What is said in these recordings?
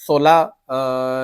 16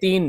3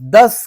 10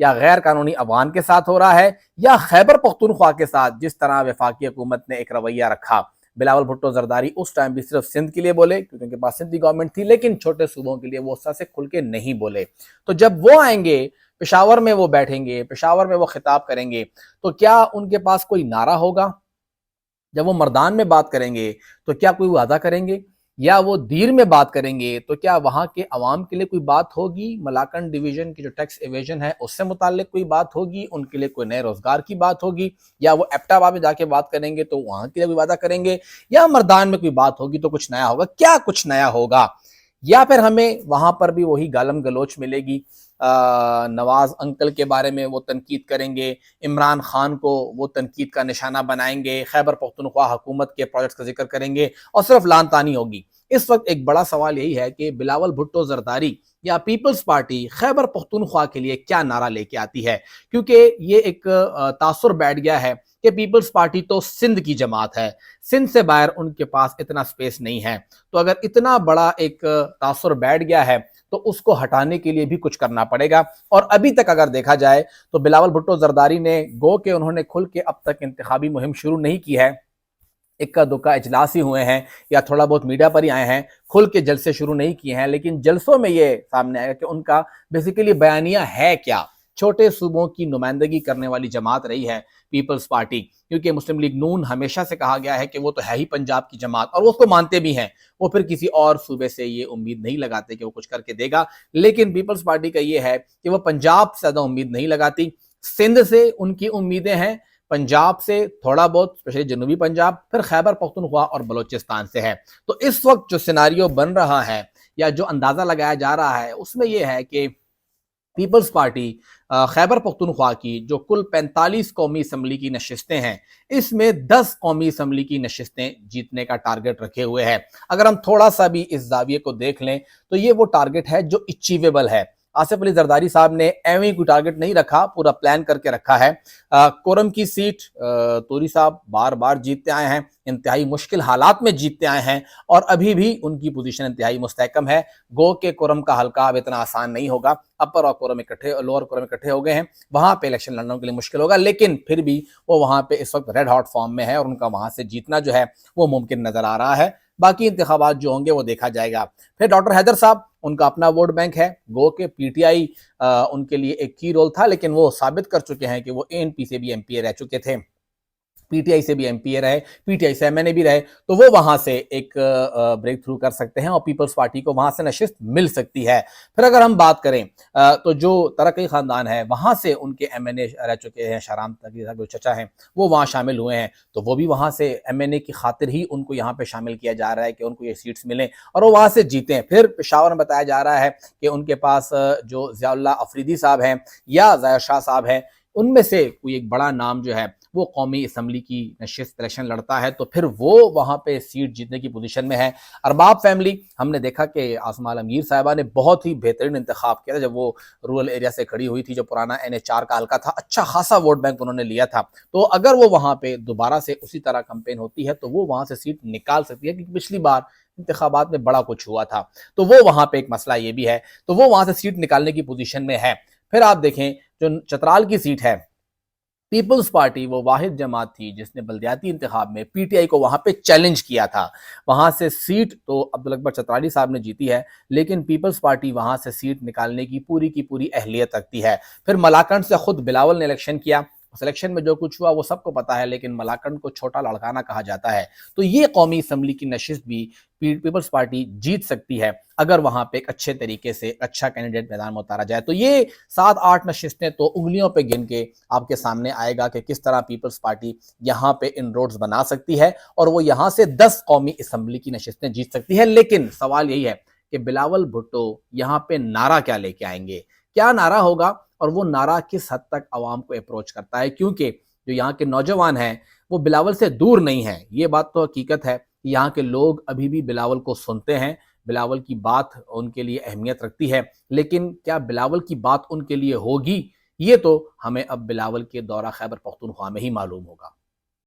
یا غیر قانونی افغان کے ساتھ ہو رہا ہے یا خیبر پختونخوا کے ساتھ جس طرح وفاقی حکومت نے ایک رویہ رکھا. بلاول بھٹو زرداری اس ٹائم بھی صرف سندھ کے لیے بولے کیونکہ ان کے پاس سندھ کی گورنمنٹ تھی, لیکن چھوٹے صوبوں کے لیے وہ اس طرح سے کھل کے نہیں بولے. تو جب وہ آئیں گے پشاور میں, وہ بیٹھیں گے, پشاور میں وہ خطاب کریں گے, تو کیا ان کے پاس کوئی نعرہ ہوگا؟ جب وہ مردان میں بات کریں گے تو کیا کوئی وعدہ کریں گے؟ یا وہ دیر میں بات کریں گے تو کیا وہاں کے عوام کے لیے کوئی بات ہوگی؟ ملاکنڈ ڈویژن کی جو ٹیکس ایویژن ہے اس سے متعلق کوئی بات ہوگی؟ ان کے لیے کوئی نئے روزگار کی بات ہوگی؟ یا وہ ایپٹا میں جا کے بات کریں گے تو وہاں کے لیے کوئی وعدہ کریں گے؟ یا مردان میں کوئی بات ہوگی تو کچھ نیا ہوگا؟ کیا کچھ نیا ہوگا؟ یا پھر ہمیں وہاں پر بھی وہی گالم گلوچ ملے گی؟ نواز انکل کے بارے میں وہ تنقید کریں گے, عمران خان کو وہ تنقید کا نشانہ بنائیں گے, خیبر پختونخوا حکومت کے پروجیکٹس کا ذکر کریں گے اور صرف لان تانی ہوگی. اس وقت ایک بڑا سوال یہی ہے کہ بلاول بھٹو زرداری یا پیپلز پارٹی خیبر پختونخوا کے لیے کیا نعرہ لے کے آتی ہے, کیونکہ یہ ایک تاثر بیٹھ گیا ہے کہ پیپلز پارٹی تو سندھ کی جماعت ہے, سندھ سے باہر ان کے پاس اتنا سپیس نہیں ہے. تو اگر اتنا بڑا ایک تاثر بیٹھ گیا ہے تو اس کو ہٹانے کے لیے بھی کچھ کرنا پڑے گا. اور ابھی تک اگر دیکھا جائے تو بلاول بھٹو زرداری نے گو کہ انہوں نے کھل کے اب تک انتخابی مہم شروع نہیں کی ہے, اکا دکا اجلاس ہی ہوئے ہیں یا تھوڑا بہت میڈیا پر ہی آئے ہیں, کھل کے جلسے شروع نہیں کیے ہیں. لیکن جلسوں میں یہ سامنے آئے گا کہ ان کا بیسیکلی بیانیہ ہے کیا. چھوٹے صوبوں کی نمائندگی کرنے والی جماعت رہی ہے پیپلز پارٹی, کیونکہ مسلم لیگ نون ہمیشہ سے کہا گیا ہے کہ وہ تو ہے ہی پنجاب کی جماعت, اور وہ اس کو مانتے بھی ہیں. وہ پھر کسی اور صوبے سے یہ امید نہیں لگاتے کہ وہ کچھ کر کے دے گا. لیکن پیپلز پارٹی کا یہ ہے کہ وہ پنجاب سے زیادہ امید نہیں لگاتی, سندھ سے ان کی امیدیں ہیں, پنجاب سے تھوڑا بہت اسپیشلی جنوبی پنجاب, پھر خیبر پختونخوا اور بلوچستان سے ہے. تو اس وقت جو سیناریو بن رہا ہے یا جو اندازہ لگایا جا رہا ہے اس میں یہ ہے کہ پیپلز پارٹی خیبر پختونخوا کی جو کل 45 قومی اسمبلی کی نشستیں ہیں, اس میں 10 قومی اسمبلی کی نشستیں جیتنے کا ٹارگٹ رکھے ہوئے ہے. اگر ہم تھوڑا سا بھی اس زاویے کو دیکھ لیں تو یہ وہ ٹارگٹ ہے جو اچیویبل ہے. آصف علی زرداری صاحب نے ایویں کوئی ٹارگٹ نہیں رکھا, پورا پلان کر کے رکھا ہے. کورم کی سیٹ توری صاحب بار بار جیتتے آئے ہیں, انتہائی مشکل حالات میں جیتتے آئے ہیں, اور ابھی بھی ان کی پوزیشن انتہائی مستحکم ہے. گو کہ کورم کا حلقہ اب اتنا آسان نہیں ہوگا, اپر اور کورم اکٹھے, لوور کورم اکٹھے ہو گئے ہیں, وہاں پہ الیکشن لڑنے کے لیے مشکل ہوگا. لیکن پھر بھی وہ وہاں پہ اس وقت ریڈ ہاٹ فارم میں ہے اور ان کا وہاں سے جیتنا جو ہے وہ ممکن نظر آ رہا ہے. باقی انتخابات جو ہوں گے وہ دیکھا جائے گا. پھر ڈاکٹر حیدر صاحب, ان کا اپنا ووٹ بینک ہے. گو کہ پی ٹی آئی ان کے لیے ایک کی رول تھا, لیکن وہ ثابت کر چکے ہیں کہ وہ اے این پی سے بھی ایم پی اے رہ چکے تھے, پی ٹی آئی سے بھی ایم پی اے رہے, پی ٹی آئی سے ایم این اے بھی رہے, تو وہ وہاں سے ایک بریک تھرو کر سکتے ہیں اور پیپلز پارٹی کو وہاں سے نشست مل سکتی ہے. پھر اگر ہم بات کریں تو جو ترقی خاندان ہے وہاں سے ان کے ایم این اے رہ چکے ہیں, شاہرام تقی صاحب جو چچا ہیں وہ وہاں شامل ہوئے ہیں, تو وہ بھی وہاں سے ایم این اے کی خاطر ہی ان کو یہاں پہ شامل کیا جا رہا ہے کہ ان کو یہ سیٹس ملیں اور وہ وہاں سے جیتیں. پھر پشاور میں بتایا جا رہا ہے کہ ان کے پاس جو ضیاء اللہ افریدی صاحب ہیں یا ظاہر شاہ صاحب ہیں, ان میں سے کوئی ایک بڑا نام جو ہے وہ قومی اسمبلی کی نشست الیکشن لڑتا ہے, تو پھر وہ وہاں پہ سیٹ جیتنے کی پوزیشن میں ہے. ارباب فیملی, ہم نے دیکھا کہ عاصمہ عالمگیر صاحبہ نے بہت ہی بہترین انتخاب کیا تھا جب وہ رورل ایریا سے کھڑی ہوئی تھی, جو پرانا این ایچ آر کا حلقہ تھا, اچھا خاصا ووٹ بینک انہوں نے لیا تھا. تو اگر وہ وہاں پہ دوبارہ سے اسی طرح کمپین ہوتی ہے تو وہ وہاں سے سیٹ نکال سکتی ہے, کیونکہ پچھلی بار انتخابات میں بڑا کچھ ہوا تھا. تو وہ وہاں پہ ایک مسئلہ یہ بھی ہے, تو وہ وہاں سے سیٹ نکالنے کی پوزیشن میں ہے. پھر آپ دیکھیں جو چترال کی سیٹ ہے, پیپلز پارٹی وہ واحد جماعت تھی جس نے بلدیاتی انتخاب میں پی ٹی آئی کو وہاں پہ چیلنج کیا تھا. وہاں سے سیٹ تو عبدالاکبر چترالی صاحب نے جیتی ہے, لیکن پیپلز پارٹی وہاں سے سیٹ نکالنے کی پوری اہلیت رکھتی ہے. پھر ملاکنڈ سے خود بلاول نے الیکشن کیا, اس الیکشن میں جو کچھ ہوا وہ سب کو پتا ہے, لیکن ملاکنڈ کو چھوٹا لڑکانہ کہا جاتا ہے. تو یہ قومی اسمبلی کی نشست بھی پیپلز پارٹی جیت سکتی ہے اگر وہاں پہ ایک اچھے طریقے سے اچھا کینڈیڈیٹ میدان میں اتارا جائے. تو یہ 7-8 نشستیں تو انگلیوں پہ گن کے آپ کے سامنے آئے گا کہ کس طرح پیپلز پارٹی یہاں پہ ان روڈز بنا سکتی ہے اور وہ یہاں سے 10 قومی اسمبلی کی نشستیں جیت سکتی ہے. لیکن سوال یہی ہے کہ بلاول بھٹو یہاں پہ نعرہ کیا لے کے آئیں گے, کیا نعرہ ہوگا, اور وہ نعرہ کس حد تک عوام کو اپروچ کرتا ہے, کیونکہ جو یہاں کے نوجوان ہیں وہ بلاول سے دور نہیں ہیں. یہ بات تو حقیقت ہے, یہاں کے لوگ ابھی بھی بلاول کو سنتے ہیں, بلاول کی بات ان کے لیے اہمیت رکھتی ہے, لیکن کیا بلاول کی بات ان کے لیے ہوگی, یہ تو ہمیں اب بلاول کے دورہ خیبر پختونخوا میں ہی معلوم ہوگا.